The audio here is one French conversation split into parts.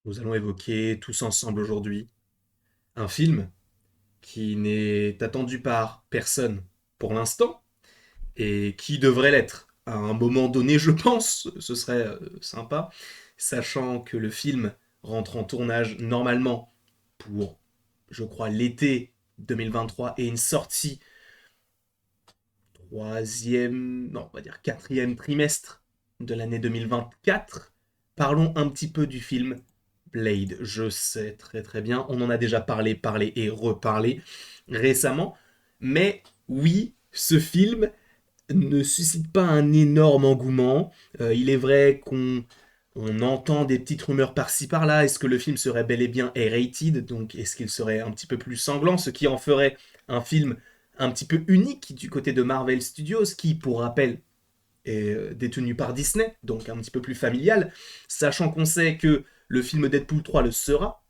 Nous allons évoquer tous ensemble aujourd'hui un film qui n'est attendu par personne pour l'instant et qui devrait l'être. À un moment donné, je pense, ce serait sympa, sachant que le film rentre en tournage normalement pour, je crois, l'été 2023 et une sortie troisième, non, on va dire quatrième trimestre de l'année 2024. Parlons un petit peu du film Blade. Je sais très très bien, on en a déjà parlé et reparlé récemment, mais oui, ce film ne suscite pas un énorme engouement. Il est vrai qu'on entend des petites rumeurs par-ci par-là. Est-ce que le film serait bel et bien R-rated? Donc est-ce qu'il serait un petit peu plus sanglant, ce qui en ferait un film un petit peu unique du côté de Marvel Studios, qui, pour rappel, est détenu par Disney, donc un petit peu plus familial, sachant qu'on sait que le film Deadpool 3 le sera,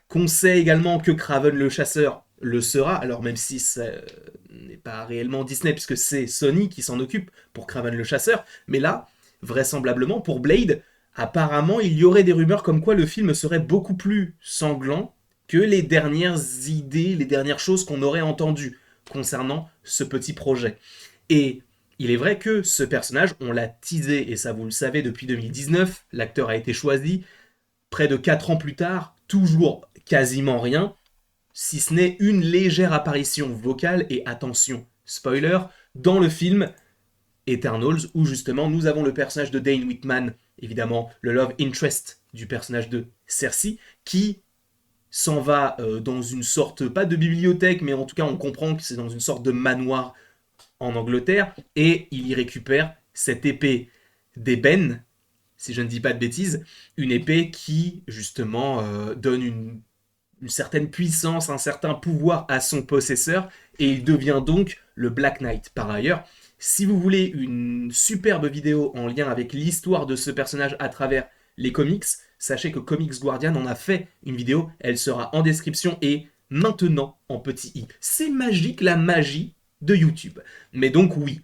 qu'on sait également que Kraven le chasseur le sera, alors même si ça n'est pas réellement Disney, puisque c'est Sony qui s'en occupe pour Kraven le chasseur, mais là, vraisemblablement, pour Blade, apparemment, il y aurait des rumeurs comme quoi le film serait beaucoup plus sanglant que les dernières idées, les dernières choses qu'on aurait entendues concernant ce petit projet. Et il est vrai que ce personnage, on l'a teasé, et ça vous le savez, depuis 2019, l'acteur a été choisi, près de 4 ans plus tard, toujours quasiment rien, si ce n'est une légère apparition vocale, et attention, spoiler, dans le film Eternals, où justement nous avons le personnage de Dane Whitman, évidemment le love interest du personnage de Cersei, qui s'en va dans une sorte, pas de bibliothèque, mais en tout cas on comprend que c'est dans une sorte de manoir en Angleterre, et il y récupère cette épée d'ébène, si je ne dis pas de bêtises, une épée qui justement donne une certaine puissance, un certain pouvoir à son possesseur, et il devient donc le Black Knight. Par ailleurs, si vous voulez une superbe vidéo en lien avec l'histoire de ce personnage à travers les comics, sachez que Comics Guardian en a fait une vidéo, elle sera en description et maintenant en petit i. C'est magique, la magie de YouTube. Mais donc oui,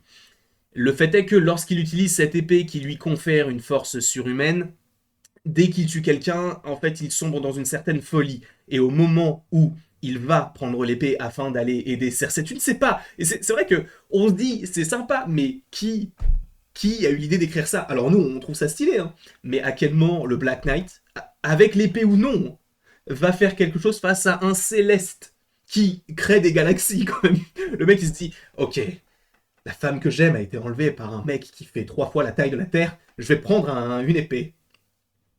le fait est que lorsqu'il utilise cette épée qui lui confère une force surhumaine, dès qu'il tue quelqu'un, en fait, il sombre dans une certaine folie. Et au moment où il va prendre l'épée afin d'aller aider Cersei, tu ne sais pas. Et c'est vrai que on se dit, c'est sympa, mais qui a eu l'idée d'écrire ça? Alors nous, on trouve ça stylé, hein. Mais à quel moment le Black Knight, avec l'épée ou non, va faire quelque chose face à un Céleste qui crée des galaxies quand même? Le mec, il se dit, ok, la femme que j'aime a été enlevée par un mec qui fait 3 fois la taille de la Terre, je vais prendre une épée.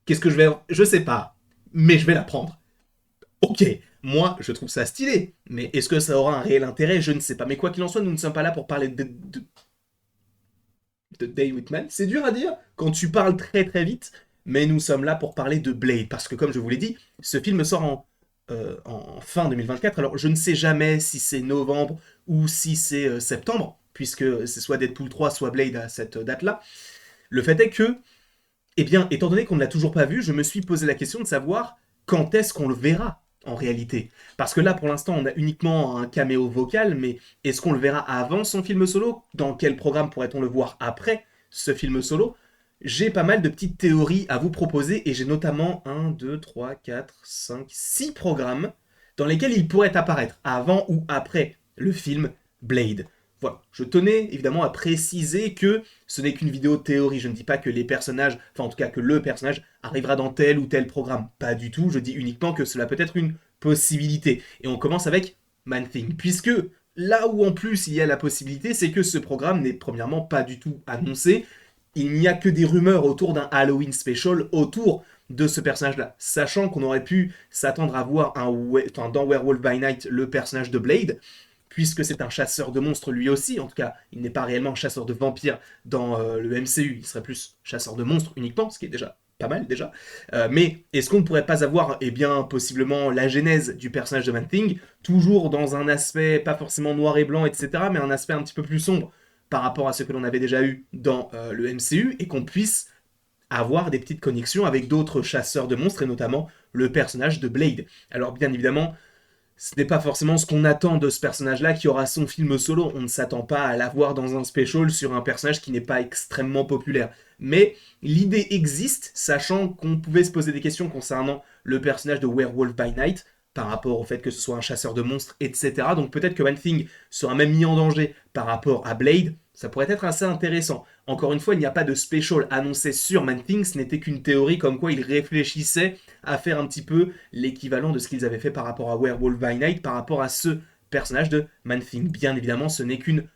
Qu'est-ce que je vais... Je sais pas, mais je vais la prendre. Ok, moi, je trouve ça stylé, mais est-ce que ça aura un réel intérêt? Je ne sais pas. Mais quoi qu'il en soit, nous ne sommes pas là pour parler de Day Whitman. C'est dur à dire quand tu parles très très vite, mais nous sommes là pour parler de Blade, parce que comme je vous l'ai dit, ce film sort en fin 2024. Alors je ne sais jamais si c'est novembre ou si c'est septembre, puisque c'est soit Deadpool 3, soit Blade à cette date-là. Le fait est que eh bien, étant donné qu'on ne l'a toujours pas vu, je me suis posé la question de savoir quand est-ce qu'on le verra en réalité. Parce que là, pour l'instant, on a uniquement un caméo vocal, mais est-ce qu'on le verra avant son film solo? Dans quel programme pourrait-on le voir après ce film solo? J'ai pas mal de petites théories à vous proposer et j'ai notamment 6 programmes dans lesquels il pourrait apparaître avant ou après le film Blade. Voilà, je tenais évidemment à préciser que ce n'est qu'une vidéo théorie. Je ne dis pas que les personnages, enfin en tout cas que le personnage arrivera dans tel ou tel programme. Pas du tout, je dis uniquement que cela peut être une possibilité. Et on commence avec Man Thing, puisque là où en plus il y a la possibilité, c'est que ce programme n'est premièrement pas du tout annoncé. Il n'y a que des rumeurs autour d'un Halloween special autour de ce personnage-là, sachant qu'on aurait pu s'attendre à voir dans Werewolf by Night le personnage de Blade, puisque c'est un chasseur de monstres lui aussi. En tout cas, il n'est pas réellement chasseur de vampires dans le MCU, il serait plus chasseur de monstres uniquement, ce qui est déjà pas mal déjà. Mais est-ce qu'on ne pourrait pas avoir, eh bien, possiblement la genèse du personnage de Man-Thing, toujours dans un aspect pas forcément noir et blanc, etc., mais un aspect un petit peu plus sombre par rapport à ce que l'on avait déjà eu dans le MCU, et qu'on puisse avoir des petites connexions avec d'autres chasseurs de monstres, et notamment le personnage de Blade. Alors bien évidemment, ce n'est pas forcément ce qu'on attend de ce personnage-là qui aura son film solo. On ne s'attend pas à l'avoir dans un special sur un personnage qui n'est pas extrêmement populaire. Mais l'idée existe, sachant qu'on pouvait se poser des questions concernant le personnage de Werewolf by Night, par rapport au fait que ce soit un chasseur de monstres, etc. Donc peut-être que Man Thing sera même mis en danger par rapport à Blade. Ça pourrait être assez intéressant. Encore une fois, il n'y a pas de special annoncé sur Man Thing, ce n'était qu'une théorie comme quoi ils réfléchissaient à faire un petit peu l'équivalent de ce qu'ils avaient fait par rapport à Werewolf by Night, par rapport à ce personnage de Man Thing. Bien évidemment, ce n'est qu'une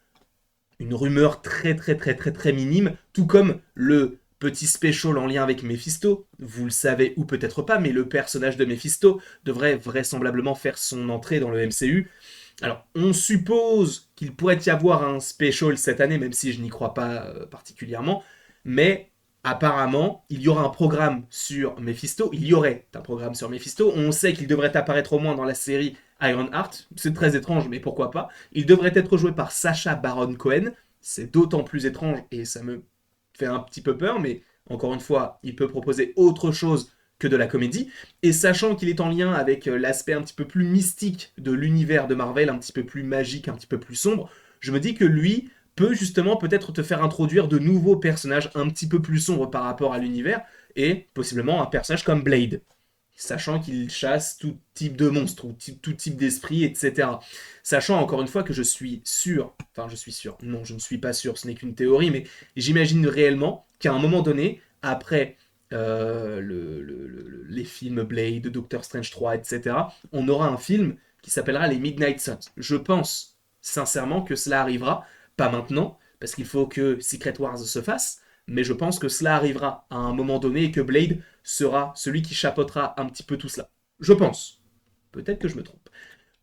rumeur très très très très très minime, tout comme le petit special en lien avec Mephisto, vous le savez ou peut-être pas, mais le personnage de Mephisto devrait vraisemblablement faire son entrée dans le MCU. Alors, on suppose qu'il pourrait y avoir un special cette année, même si je n'y crois pas particulièrement, mais apparemment, il y aura un programme sur Mephisto, il y aurait un programme sur Mephisto, on sait qu'il devrait apparaître au moins dans la série Ironheart, c'est très étrange, mais pourquoi pas. Il devrait être joué par Sacha Baron Cohen, c'est d'autant plus étrange, et ça me fait un petit peu peur, mais encore une fois, il peut proposer autre chose que de la comédie, et sachant qu'il est en lien avec l'aspect un petit peu plus mystique de l'univers de Marvel, un petit peu plus magique, un petit peu plus sombre, je me dis que lui peut justement peut-être te faire introduire de nouveaux personnages un petit peu plus sombres par rapport à l'univers, et possiblement un personnage comme Blade, sachant qu'il chasse tout type de monstres, ou tout type d'esprit, etc. Sachant encore une fois que je suis sûr, non je ne suis pas sûr, ce n'est qu'une théorie, mais j'imagine réellement qu'à un moment donné, après les films Blade, Doctor Strange 3, etc., on aura un film qui s'appellera les Midnight Suns. Je pense sincèrement que cela arrivera, pas maintenant, parce qu'il faut que Secret Wars se fasse, mais je pense que cela arrivera à un moment donné et que Blade sera celui qui chapeautera un petit peu tout cela. Je pense. Peut-être que je me trompe.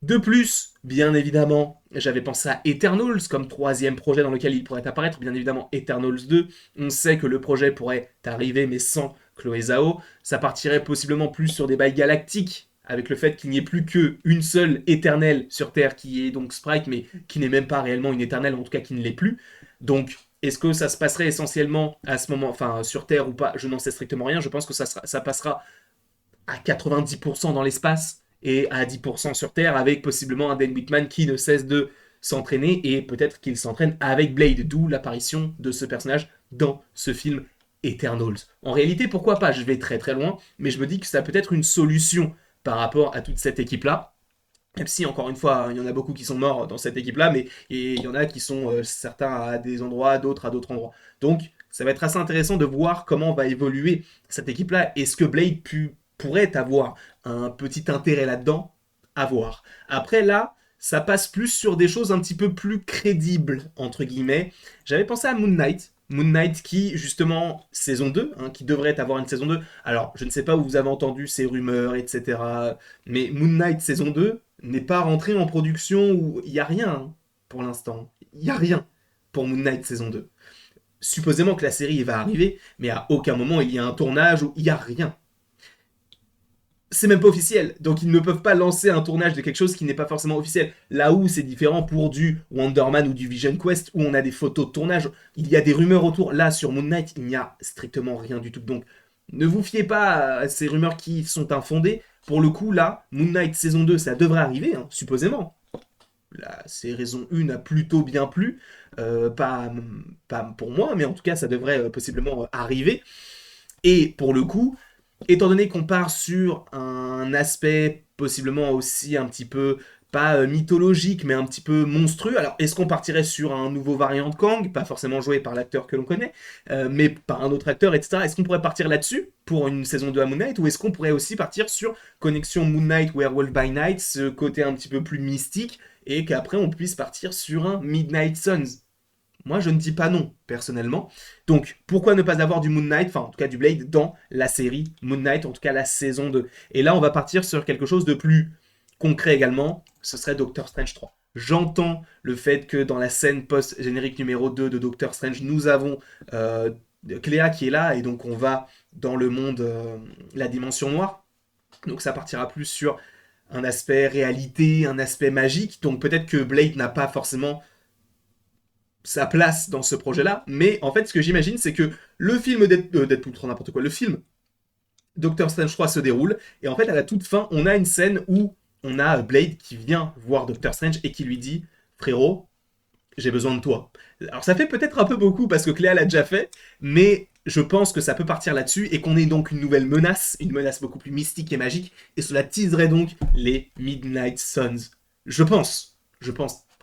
De plus, bien évidemment, j'avais pensé à Eternals comme troisième projet dans lequel il pourrait apparaître. Bien évidemment, Eternals 2. On sait que le projet pourrait arriver, mais sans Chloé Zhao. Ça partirait possiblement plus sur des bails galactiques, avec le fait qu'il n'y ait plus qu'une seule éternelle sur Terre, qui est donc Sprite, mais qui n'est même pas réellement une éternelle, en tout cas qui ne l'est plus. Donc, est-ce que ça se passerait essentiellement à ce moment, enfin sur Terre ou pas? Je n'en sais strictement rien. Je pense que ça passera à 90% dans l'espace et à 10% sur Terre, avec possiblement un Dan Whitman qui ne cesse de s'entraîner, et peut-être qu'il s'entraîne avec Blade, d'où l'apparition de ce personnage dans ce film Eternals. En réalité, pourquoi pas? Je vais très très loin, mais je me dis que ça peut être une solution par rapport à toute cette équipe-là. Même si, encore une fois, il y en a beaucoup qui sont morts dans cette équipe-là, mais et il y en a qui sont certains à des endroits, d'autres à d'autres endroits. Donc, ça va être assez intéressant de voir comment va évoluer cette équipe-là. Est-ce que Blade pourrait avoir un petit intérêt là-dedans? À voir. Après, là, ça passe plus sur des choses un petit peu plus crédibles, entre guillemets. J'avais pensé à Moon Knight. Moon Knight qui, justement, saison 2, hein, qui devrait avoir une saison 2. Alors, je ne sais pas où vous avez entendu ces rumeurs, etc. Mais Moon Knight saison 2 n'est pas rentré en production, où il n'y a rien hein, pour l'instant. Il n'y a rien pour Moon Knight saison 2. Supposément que la série va arriver, mais à aucun moment il y a un tournage où il n'y a rien. C'est même pas officiel, donc ils ne peuvent pas lancer un tournage de quelque chose qui n'est pas forcément officiel. Là où c'est différent pour du Wonder Man ou du Vision Quest, où on a des photos de tournage, il y a des rumeurs autour. Là, sur Moon Knight, il n'y a strictement rien du tout. Donc, ne vous fiez pas à ces rumeurs qui sont infondées. Pour le coup, là, Moon Knight saison 2, ça devrait arriver, hein, supposément. La saison 1 a plutôt bien plu. Pas pour moi, mais en tout cas, ça devrait possiblement arriver. Et pour le coup, étant donné qu'on part sur un aspect possiblement aussi un petit peu, pas mythologique, mais un petit peu monstrueux, alors est-ce qu'on partirait sur un nouveau variant de Kang, pas forcément joué par l'acteur que l'on connaît, mais par un autre acteur, etc. Est-ce qu'on pourrait partir là-dessus pour une saison 2 à Moon Knight, ou est-ce qu'on pourrait aussi partir sur connexion Moon Knight, Werewolf by Night, ce côté un petit peu plus mystique, et qu'après on puisse partir sur un Midnight Suns? Moi, je ne dis pas non, personnellement. Donc, pourquoi ne pas avoir du Moon Knight, enfin, en tout cas du Blade, dans la série Moon Knight, en tout cas la saison 2. Et là, on va partir sur quelque chose de plus concret également, ce serait Doctor Strange 3. J'entends le fait que dans la scène post-générique numéro 2 de Doctor Strange, nous avons Cléa qui est là, et donc on va dans le monde, la dimension noire. Donc ça partira plus sur un aspect réalité, un aspect magique. Donc peut-être que Blade n'a pas forcément sa place dans ce projet-là, mais en fait, ce que j'imagine, c'est que le film Deadpool, trop n'importe quoi, le film Doctor Strange 3 se déroule, et en fait, à la toute fin, on a une scène où on a Blade qui vient voir Doctor Strange et qui lui dit frérot, j'ai besoin de toi. Alors ça fait peut-être un peu beaucoup parce que Cléa l'a déjà fait, mais je pense que ça peut partir là-dessus et qu'on ait donc une menace beaucoup plus mystique et magique, et cela teaserait donc les Midnight Suns. Je pense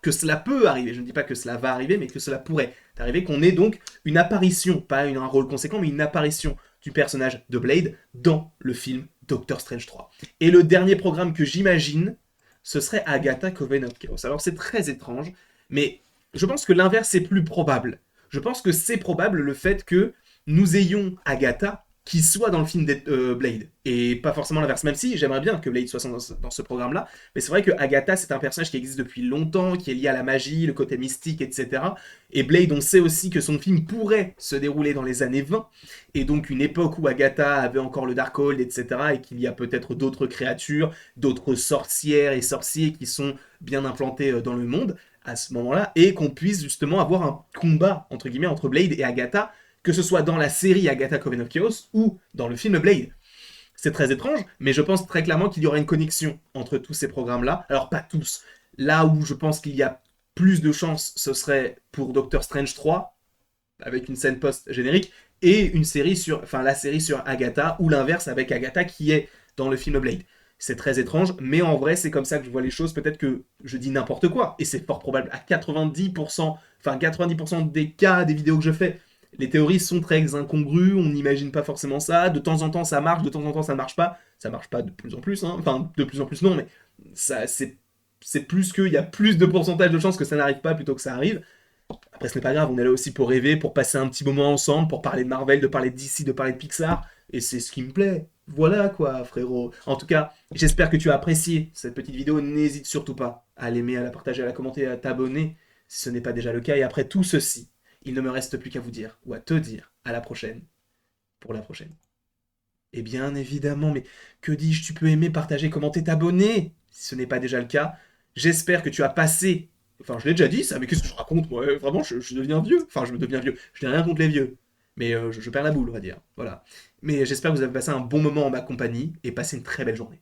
que cela peut arriver, je ne dis pas que cela va arriver, mais que cela pourrait arriver, qu'on ait donc une apparition, pas un rôle conséquent, mais une apparition du personnage de Blade dans le film Doctor Strange 3. Et le dernier programme que j'imagine, ce serait Agatha Coven of Chaos. Alors c'est très étrange, mais je pense que l'inverse est plus probable. Je pense que c'est probable le fait que nous ayons Agatha qui soit dans le film de Blade, et pas forcément l'inverse, même si j'aimerais bien que Blade soit dans ce programme-là, mais c'est vrai que Agatha, c'est un personnage qui existe depuis longtemps, qui est lié à la magie, le côté mystique, etc. Et Blade, on sait aussi que son film pourrait se dérouler dans les années 20, et donc une époque où Agatha avait encore le Darkhold, etc., et qu'il y a peut-être d'autres créatures, d'autres sorcières et sorciers qui sont bien implantés dans le monde à ce moment-là, et qu'on puisse justement avoir un combat, entre guillemets, entre Blade et Agatha, que ce soit dans la série Agatha Coven of Chaos ou dans le film Blade. C'est très étrange, mais je pense très clairement qu'il y aura une connexion entre tous ces programmes-là. Alors pas tous. Là où je pense qu'il y a plus de chances, ce serait pour Doctor Strange 3, avec une scène post-générique, et une série sur, enfin la série sur Agatha, ou l'inverse avec Agatha qui est dans le film Blade. C'est très étrange, mais en vrai, c'est comme ça que je vois les choses. Peut-être que je dis n'importe quoi, et c'est fort probable à 90%, enfin 90% des cas, des vidéos que je fais, les théories sont très incongrues, on n'imagine pas forcément ça, de temps en temps ça marche, de temps en temps ça marche pas de plus en plus, hein. Enfin de plus en plus non, mais ça c'est plus qu'il y a plus de pourcentage de chances que ça n'arrive pas plutôt que ça arrive. Après ce n'est pas grave, on est là aussi pour rêver, pour passer un petit moment ensemble, pour parler de Marvel, de parler de DC, de parler de Pixar, et c'est ce qui me plaît. Voilà quoi, frérot. En tout cas, j'espère que tu as apprécié cette petite vidéo. N'hésite surtout pas à l'aimer, à la partager, à la commenter, à t'abonner, si ce n'est pas déjà le cas. Et après tout ceci, il ne me reste plus qu'à vous dire, ou à te dire, à la prochaine, pour la prochaine. Et bien évidemment, mais que dis-je, tu peux aimer, partager, commenter, t'abonner, si ce n'est pas déjà le cas. J'espère que tu as passé... Enfin, je l'ai déjà dit ça, mais qu'est-ce que je raconte, moi? Vraiment, je deviens vieux. Enfin, je me deviens vieux. Je n'ai rien contre les vieux. Mais je perds la boule, on va dire. Voilà. Mais j'espère que vous avez passé un bon moment en ma compagnie et passé une très belle journée.